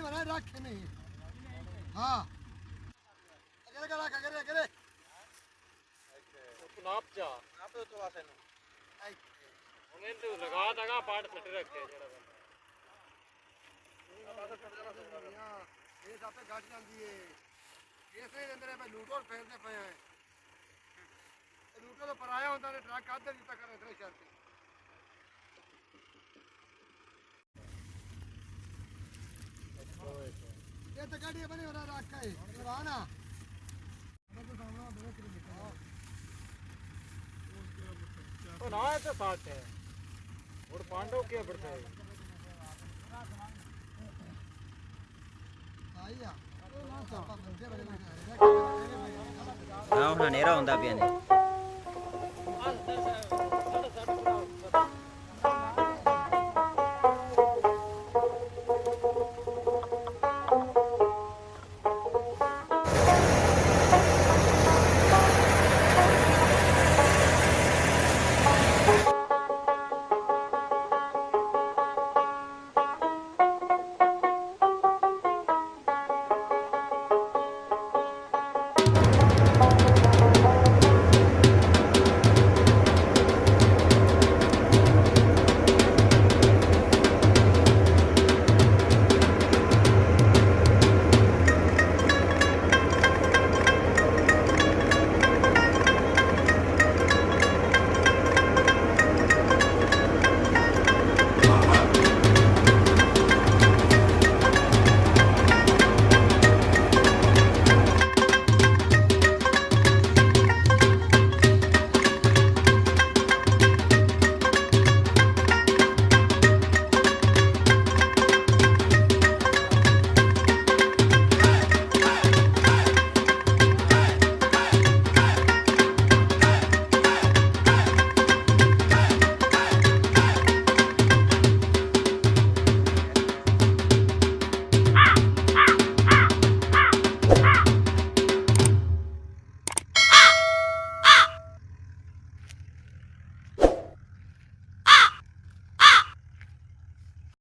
बना रखे नहीं। हाँ अगले का रख अगले अगले तो नाप जा नाप तो वासे नु उन्हें तो लगा दगा पाट फट रखे जरा ये साथे घट जांदी है इसे अंदर पे लूटो फेरते पे है लूटो तो पराया होंदा ने ट्रक आधे जिता कर इधर चलती ये तो गाड़ी बनी हो रहा रखा है रवाना तो सामने बड़े कर दिखा तो ना है तो साथ है और पांडव क्या बढ़ता है आइया हाँ नेरा होंदा पिया ने